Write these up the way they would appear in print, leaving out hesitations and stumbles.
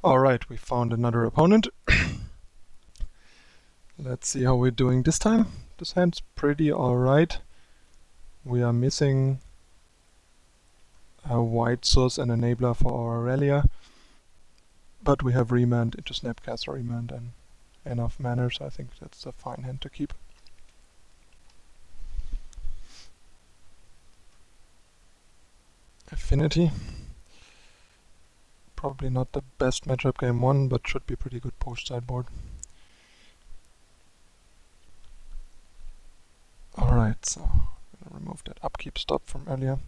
Alright, we found another opponent. Let's see how we're doing this time. This hand's pretty alright. We are missing a white source and enabler for our Aurelia, but we have remand into Snapcaster remand and enough mana, so I think that's a fine hand to keep. Affinity. Probably not the best matchup game 1, but should be pretty good post sideboard. Alright, so I'm gonna remove that upkeep stop from earlier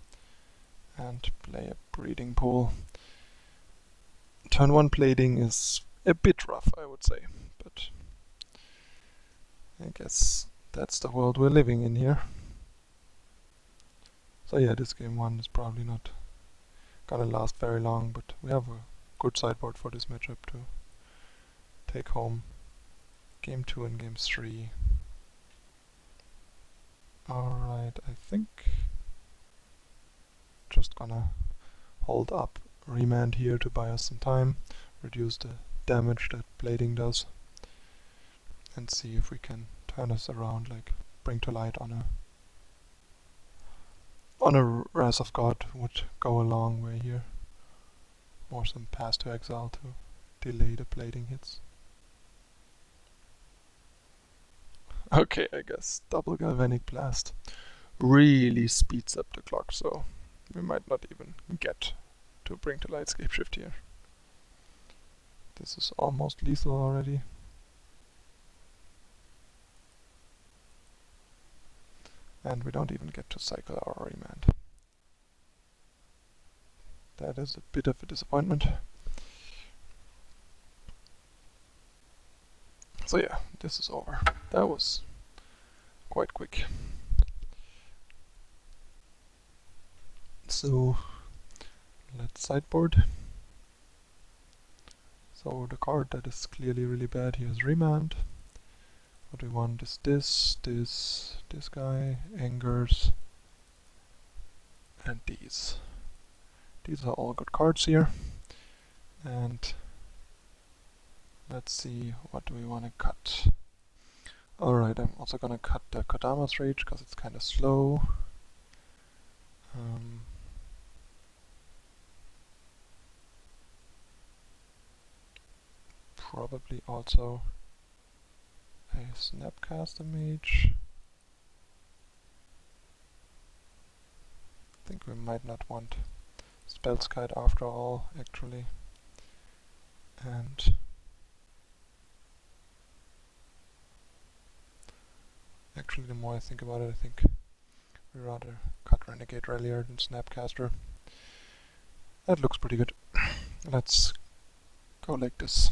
and play a breeding pool. Turn 1 plating is a bit rough, I would say, but I guess that's the world we're living in here. So yeah, this game 1 is probably not gonna last very long, but we have a good sideboard for this matchup to take home game 2 and game 3. Alright, I think just gonna hold up remand here to buy us some time, reduce the damage that plating does, and see if we can turn us around, like bring to light on a Wrath of God would go a long way here, or some Pass to Exile to delay the plating hits. Okay, I guess double Galvanic Blast really speeds up the clock, so we might not even get to bring to light Scapeshift here. This is almost lethal already. And we don't even get to cycle our remand. That is a bit of a disappointment. So yeah, this is over. That was quite quick. So let's sideboard. So the card that is clearly really bad here is remand. What we want is this guy, Angers, and these. These are all good cards here. And let's see, what do we want to cut? Alright, I'm also gonna cut the Kodama's Rage because it's kind of slow. Probably also a Snapcaster Mage. I think we might not want Spellskite after all, actually. And actually, the more I think about it, I think we'd rather cut Renegade Relier than Snapcaster. That looks pretty good. Let's go like this.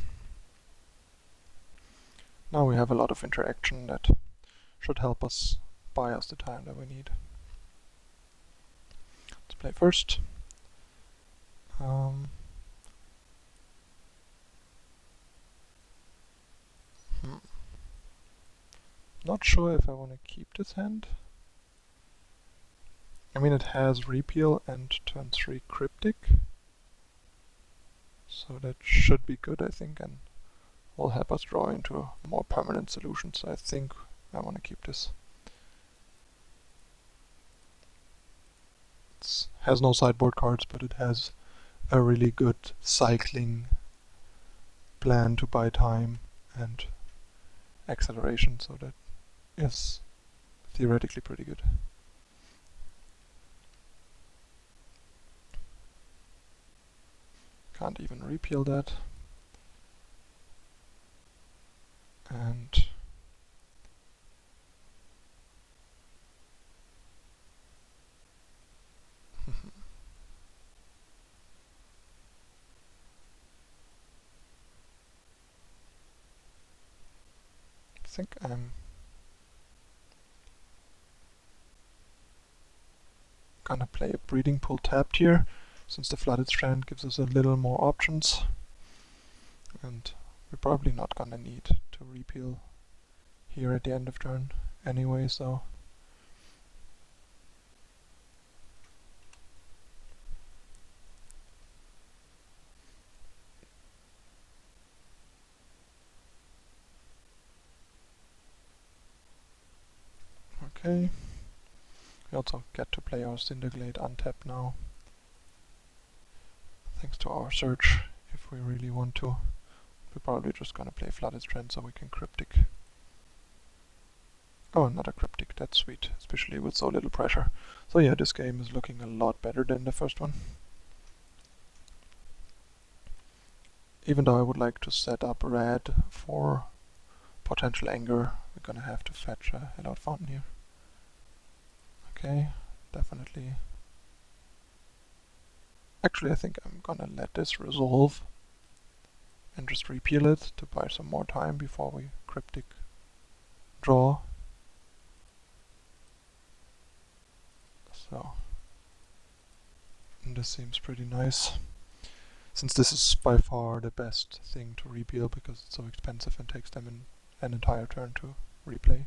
Now we have a lot of interaction that should help us buy us the time that we need. Let's play first. Not sure if I want to keep this hand. I mean, it has Repeal and turn 3 Cryptic, so that should be good, I think, and will help us draw into a more permanent solution, so I think I want to keep this. It has no sideboard cards, but it has a really good cycling plan to buy time and acceleration, so that is theoretically pretty good. Can't even repeal that. And I think I'm gonna play a Breeding Pool tapped here, since the Flooded Strand gives us a little more options, and we're probably not gonna need to repeal here at the end of turn anyway, so Okay. We also get to play our Cinderglade untapped now, thanks to our search, if we really want to. We're probably just gonna play Flooded Strand so we can Cryptic. Oh, another Cryptic, that's sweet, especially with so little pressure. So yeah, this game is looking a lot better than the first one. Even though I would like to set up red for potential anger, we're gonna have to fetch a Hellout Fountain here. Okay, definitely. Actually, I think I'm gonna let this resolve and just repeal it to buy some more time before we Cryptic draw. So, this seems pretty nice, since this is by far the best thing to repeal because it's so expensive and takes them an entire turn to replay.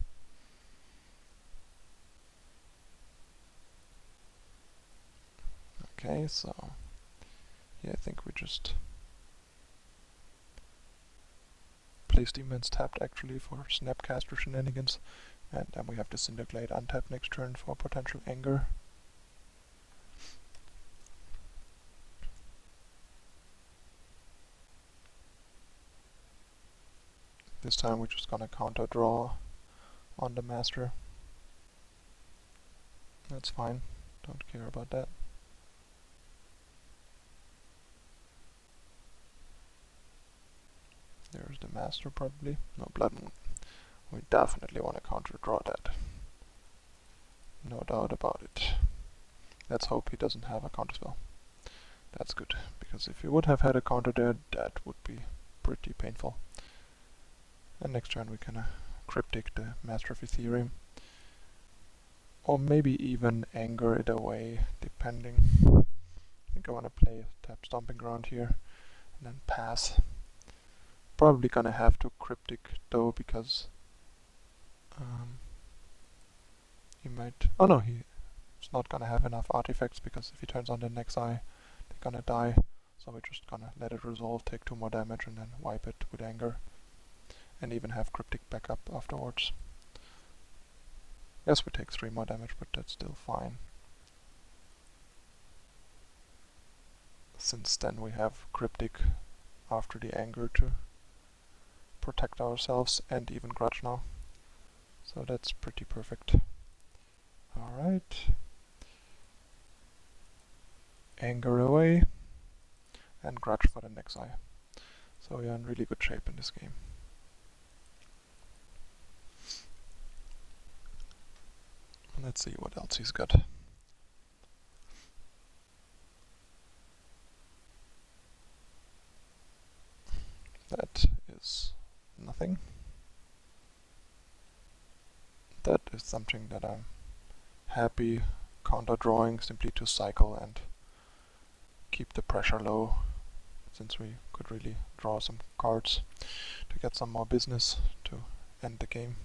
Okay, so yeah, I think we just place demons tapped actually for Snapcaster shenanigans, and then we have the Cinderglade untapped next turn for potential anger. This time we're just gonna counter draw on the master. That's fine, don't care about that. There's the master probably. No, Blood Moon. We definitely want to counter draw that. No doubt about it. Let's hope he doesn't have a counterspell. That's good, because if he would have had a counter there, that would be pretty painful. And next turn we can Cryptic the Master of Ethereum. Or maybe even anger it away, depending. I think I want to play tap Stomping Ground here, and then pass. Probably gonna have to Cryptic though, because he might... Oh no, he's not gonna have enough artifacts, because if he turns on the next eye, they're gonna die. So we're just gonna let it resolve, take 2 more damage, and then wipe it with anger. And even have Cryptic backup afterwards. Yes, we take 3 more damage, but that's still fine. Since then we have Cryptic after the anger to protect ourselves, and even Grudge now. So that's pretty perfect. Alright. Anger away, and Grudge for the next eye. So we are in really good shape in this game. Let's see what else he's got. That is nothing. That is something that I'm happy counter drawing, simply to cycle and keep the pressure low, since we could really draw some cards to get some more business to end the game.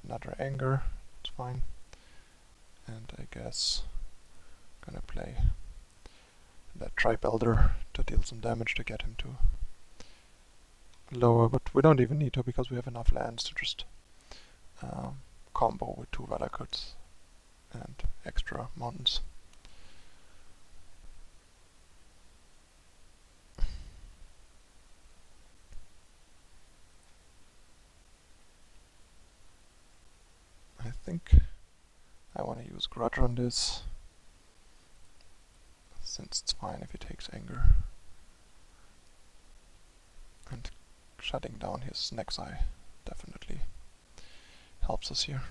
Another anger, it's fine. And I guess gonna play that Tribe Elder to deal some damage to get him to lower, but we don't even need to because we have enough lands to just combo with 2 Valakuts and extra mountains. I think I want to use Grudge on this, since it's fine if he takes anger. And shutting down his next eye definitely helps us here.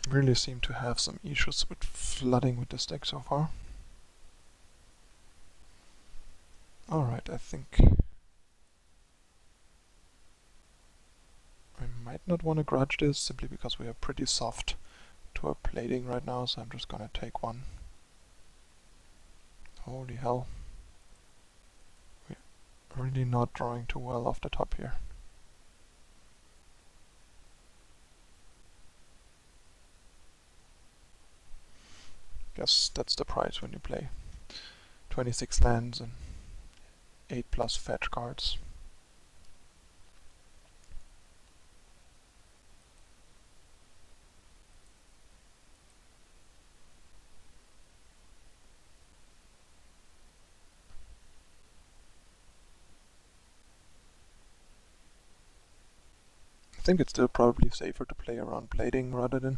Really seem to have some issues with flooding with this deck so far. Alright, I think I might not want to Grudge this, simply because we are pretty soft to a plating right now, so I'm just gonna take 1. Holy hell. We're really not drawing too well off the top here. guess that's the price when you play 26 lands and 8+ fetch cards. I think it's still probably safer to play around plating rather than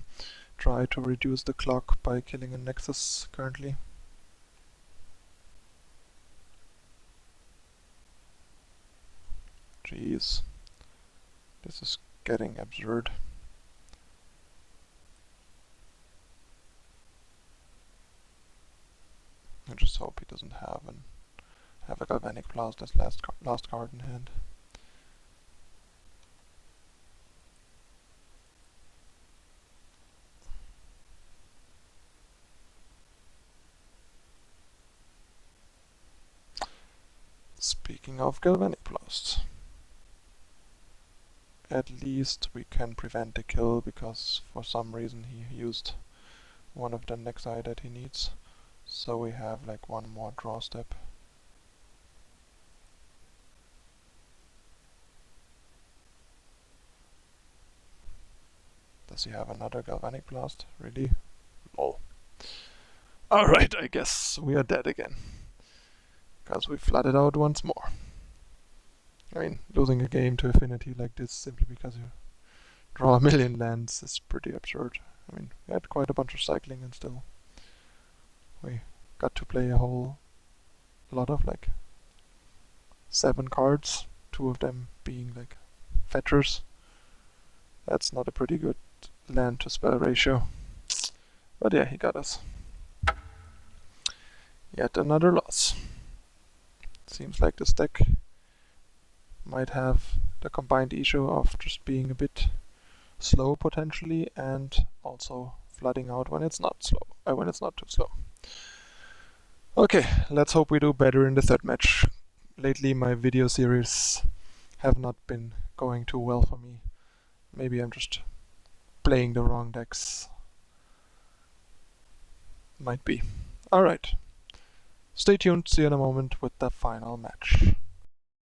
try to reduce the clock by killing a Nexus currently. Jeez. This is getting absurd. I just hope he doesn't have a Galvanic Blast as last card in hand. Speaking of Galvanic Blasts, at least we can prevent a kill because for some reason he used one of the Nexi that he needs. So we have like one more draw step. Does he have another Galvanic Blast? Really? Lol. Alright, I guess we are dead again. Because we flooded out once more. I mean, losing a game to Affinity like this simply because you draw a million lands is pretty absurd. I mean, we had quite a bunch of cycling and still we got to play a whole lot of like 7 cards, 2 of them being like fetchers. That's not a pretty good land to spell ratio. But yeah, he got us. Yet another loss. Seems like this deck might have the combined issue of just being a bit slow potentially, and also flooding out when it's not slow, when it's not too slow. Okay, let's hope we do better in the third match. Lately my video series have not been going too well for me. Maybe I'm just playing the wrong decks. Might be. Alright. Stay tuned, see you in a moment with the final match.